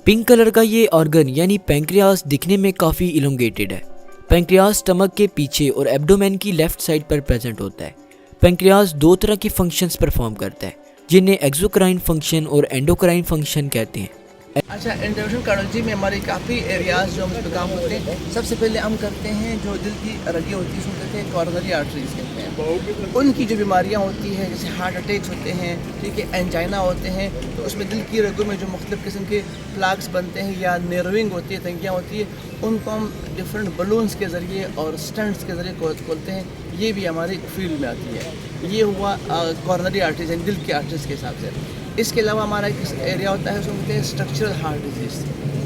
Pink colour کا یہ organ یعنی پینکریاس دکھنے میں کافی ایلونگیٹڈ ہے۔ پینکریاس سٹمک کے پیچھے اور ایبڈومین کی لیفٹ سائڈ پر پریزنٹ ہوتا ہے۔ پینکریاس دو طرح کی فنکشنز پرفارم کرتا ہے جنہیں ایگزوکرائن فنکشن اور اینڈوکرائن فنکشن کہتے ہیں۔ اچھا، انٹرونشن کارڈیولوجی میں ہماری کافی ایریاز جو ہم اس پہ کام کرتے ہیں، سب سے پہلے ہم کرتے ہیں جو دل کی رگیں ہوتی ہیں اس کو کہتے ہیں کارونری آرٹریز کہتے ہیں۔ ان کی جو بیماریاں ہوتی ہیں جیسے ہارٹ اٹیکس ہوتے ہیں، ٹھیک ہے، انجائنا ہوتے ہیں، تو اس میں دل کی رگوں میں جو مختلف قسم کے پلاکس بنتے ہیں یا نیروئنگ ہوتی ہے، تنگیاں ہوتی ہے، ان کو ہم ڈفرینٹ بلونس کے ذریعے اور اسٹنٹس کے ذریعے کھولتے ہیں۔ یہ بھی ہماری فیلڈ میں آتی ہے۔ یہ ہوا کارونری آرٹریز یعنی دل کی آرٹریز کے حساب سے۔ اس کے علاوہ ہمارا ایک ایریا ہوتا ہے اس کو کہتے ہیں اسٹرکچرل ہارٹ ڈیزیز،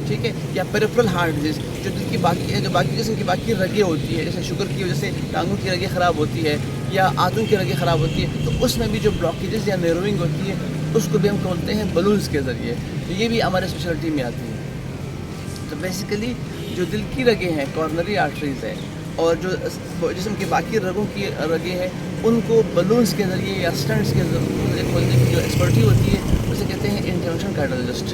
ٹھیک ہے، یا پیریفرل ہارٹ ڈیزیز، جو دل کی باقی قسم کی باقی رگیں ہوتی ہے، جیسے شوگر کی وجہ سے ٹانگوں کی رگیں خراب ہوتی ہے یا آنتوں کی رگیں خراب ہوتی ہے، تو اس میں بھی جو بلاکیجز یا نیروئنگ ہوتی ہے اس کو بھی ہم کھولتے ہیں بلونز کے ذریعے۔ تو یہ بھی ہمارے اسپیشلٹی میں آتی ہے۔ تو بیسیکلی جو دل کی رگیں ہیں کارنری آرٹریز ہیں، اور جو جسم کے باقی رگوں کی رگیں ہیں ان کو بلونز کے ذریعے یا اسٹنٹس کے ذریعے کھولنے کی جو ایکسپرٹی ہوتی ہے اسے کہتے ہیں انٹرونشن کارڈیولوجسٹ۔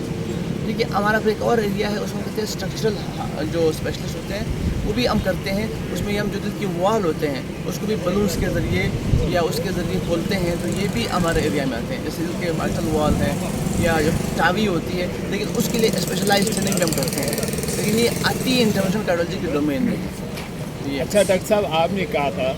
ٹھیک ہے، ہمارا پھر ایک اور ایریا ہے اس میں کہتے ہیں اسٹرکچرل جو اسپیشلسٹ ہوتے ہیں، وہ بھی ہم کرتے ہیں۔ اس میں ہم جو دل کی وال ہوتے ہیں اس کو بھی بلونز کے ذریعے یا اس کے ذریعے کھولتے ہیں، تو یہ بھی ہمارے ایریا میں آتے ہیں۔ جیسے دل کے مائٹل وال ہے یا جو ٹاوی ہوتی ہے، لیکن اس کے لیے اسپیشلائز ٹریننگ بھی ہم کرتے ہیں، لیکن یہ آتی ہے انٹرونشن کارڈیولوجی کے ڈومین میں۔ اچھا ڈاکٹر صاحب، آپ نے کہا تھا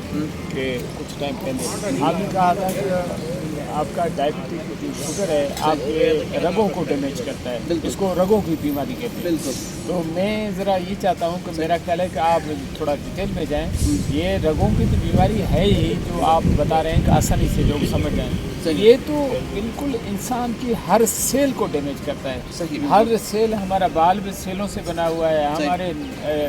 کہ کچھ ٹائم پہلے آپ نے کہا تھا کہ آپ کا ڈائبٹک جو شوگر ہے آپ کے رگوں کو ڈیمیج کرتا ہے، اس کو رگوں کی بیماری کہتے ہیں۔ بالکل۔ تو میں ذرا یہ چاہتا ہوں کہ میرا خیال ہے کہ آپ تھوڑا ڈیٹیل میں جائیں۔ یہ رگوں کی تو بیماری ہے ہی جو آپ بتا رہے ہیں کہ آسانی سے لوگ سمجھ جائیں، یہ تو بالکل انسان کی ہر سیل کو ڈیمیج کرتا ہے۔ ہر سیل، ہمارا بال بھی سیلوں سے بنا ہوا ہے، ہمارے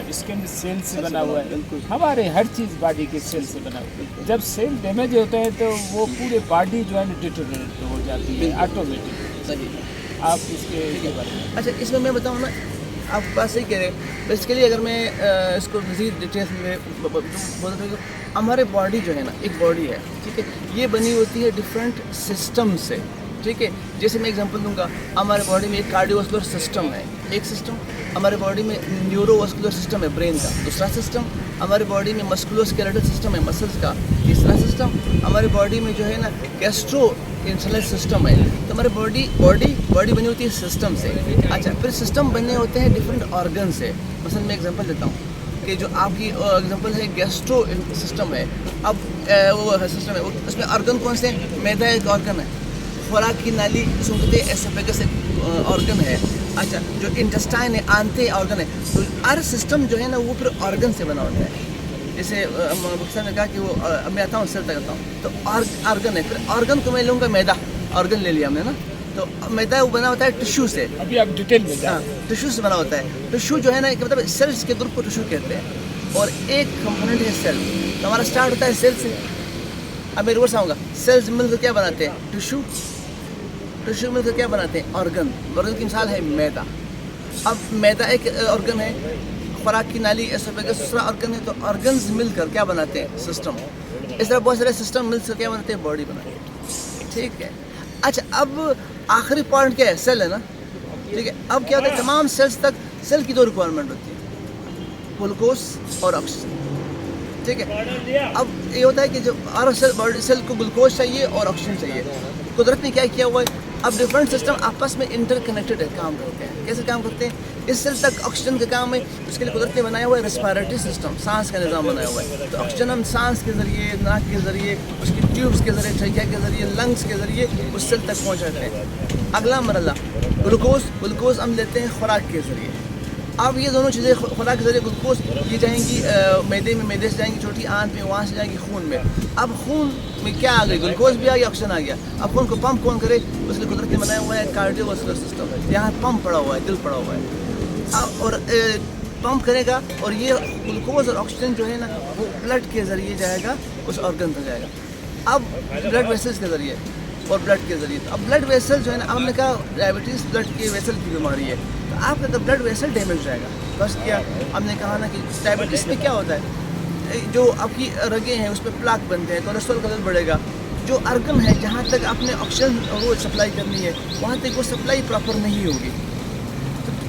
اسکن سیل سے بنا ہوا ہے، ہمارے ہر چیز باڈی کے سیل سے بنا ہوا ہے۔ جب سیل ڈیمیج ہوتے ہیں تو وہ پورے باڈی جو ہے ڈیٹیریٹ ہو جاتی ہے آٹومیٹک۔ صحیح۔ آپ اس کے بارے میں اچھا، اس میں بتاؤں نا، آپ بات صحیح کہہ رہے ہیں۔ بیسیکلی اگر میں اس کو مزید ڈیٹیلس میں بولتا ہوں، ہمارے باڈی جو ہے نا، ایک باڈی ہے، ٹھیک ہے، یہ بنی ہوتی ہے ڈفرینٹ سسٹم سے، ٹھیک ہے۔ جیسے میں ایگزامپل دوں گا، ہمارے باڈی میں ایک کارڈیو واسکولر سسٹم ہے، ایک سسٹم ہمارے باڈی میں نیورو واسکولر سسٹم ہے برین کا، دوسرا سسٹم ہمارے باڈی میں مسکولو اسکیلیٹل سسٹم ہے مسلس کا، تیسرا سسٹم ہمارے باڈی میں جو ہے نا گیسٹرو انٹرنل سسٹم ہے۔ تو ہمارے باڈی بنی ہوتی ہے سسٹم سے۔ اچھا، پھر سسٹم بنے ہوتے ہیں ڈفرینٹ آرگن سے۔ مثلا میں ایگزامپل دیتا ہوں کہ جو آپ کی ایگزامپل ہے گیسٹرو سسٹم ہے۔ اب وہ سسٹم ہے، اس میں آرگن کون سے ہیں؟ میدا ایک آرگن ہے، خوراک کی نالی جس کو کہتے ہیں ایسوفیگس ایک آرگن ہے۔ اچھا، جو انٹسٹائن ہے، آنتے آرگن ہے۔ تو ہر سسٹم جو ہے نا وہ پھر آرگن سے بنا ہوتا ہے۔ جیسے مقصد نے کہا کہ وہ میں آتا ہوں سیل تک آتا ہوں، تو آرگن ہے، پھر آرگن کو میں لوں گا میدا، آرگن لے لیا ہم نے نا، تو میدا وہ بنا ہوتا ہے ٹشو سے۔ ابھی آپ ڈیٹیل میں جائیں۔ ٹشو سے بنا ہوتا ہے۔ ٹشو جو ہے نا کہ مطلب سیلس کے گروپ کو ٹشو کہتے ہیں، اور ایک کمپوننٹ ہے سیل۔ تو ہمارا اسٹارٹ ہوتا ہے سیل سے۔ اب میں ریورس آؤں گا، سیلز مل کر کیا بناتے ہیں؟ ٹشو مل کر کیا بناتے ہیں؟ آرگن کی مثال ہے میدا۔ اب میدا ایک آرگن ہے، خوراک کی نالی ایسوفیگس دوسرا آرگن ہے، تو آرگنز مل کر کیا بناتے ہیں؟ سسٹم۔ اس طرح بہت سارے سسٹم مل کر کیا بناتے ہیں؟ باڈی بناتے ہیں، ٹھیک ہے۔ اچھا، اب آخری پوائنٹ کیا ہے؟ سیل ہے نا، ٹھیک ہے۔ اب کیا ہوتا ہے؟ تمام سیلز تک سیل کی دو ریکوائرمنٹ ہوتی ہے، گلوکوز اور آکسیجن، ٹھیک ہے۔ اب یہ ہوتا ہے کہ جو ہر سیل کو گلوکوز چاہیے اور آکسیجن چاہیے۔ قدرت نے کیا کیا ہوا ہے؟ اب ڈفرینٹ سسٹم آپس میں انٹر کنیکٹڈ ہے، کام کرتے ہیں۔ کیسے کام کرتے ہیں؟ اس سیل تک آکسیجن کا کام ہے، اس کے لیے قدرت نے بنایا ہوا ہے ریسپائریٹری سسٹم، سانس کا نظام بنایا ہوا ہے۔ تو آکسیجن ہم سانس کے ذریعے، ناک کے ذریعے، اس کی ٹیوبس کے ذریعے، ٹھیکیا کے ذریعے، لنگس کے ذریعے اس سیل تک پہنچاتے ہیں۔ اگلا مرحلہ گلوکوز ہم لیتے ہیں خوراک کے ذریعے۔ اب یہ دونوں چیزیں خوراک کے ذریعے گلوکوز یہ جائیں گی میدے سے جائیں گی چھوٹی آنت میں، وہاں سے جائیں گی خون میں۔ اب خون میں کیا آ گئی؟ گلوکوز بھی آ گیا، آکسیجن آ گیا۔ اب خون کو پمپ کون کرے؟ اس لیے قدرت نے بنایا ہوا ہے کارڈیو واسکولر سسٹم، یہاں پمپ پڑا ہوا ہے، دل پڑا ہوا ہے، اور پمپ کرے گا، اور یہ گلوکوز اور آکسیجن جو ہے نا وہ بلڈ کے ذریعے جائے گا، اس آرگن تک جائے گا۔ اب بلڈ ویسلز کے ذریعے اور بلڈ کے ذریعے، اب بلڈ ویسل جو ہے نا، ہم نے کہا ڈائبٹیز بلڈ کے ویسل کی بیماری ہے، تو آپ کا بلڈ ویسل ڈیمیج جائے گا۔ بس کیا ہم نے کہا نا کہ ڈائبٹیز میں کیا ہوتا ہے؟ جو آپ کی رگیں ہیں اس پہ پلاک بنتے ہیں، کولیسٹرول کا لیول بڑھے گا۔ جو آرگن ہے جہاں تک آپ نے آکسیجن وہ سپلائی کرنی ہے، وہاں تک وہ سپلائی پراپر نہیں ہوگی۔ تو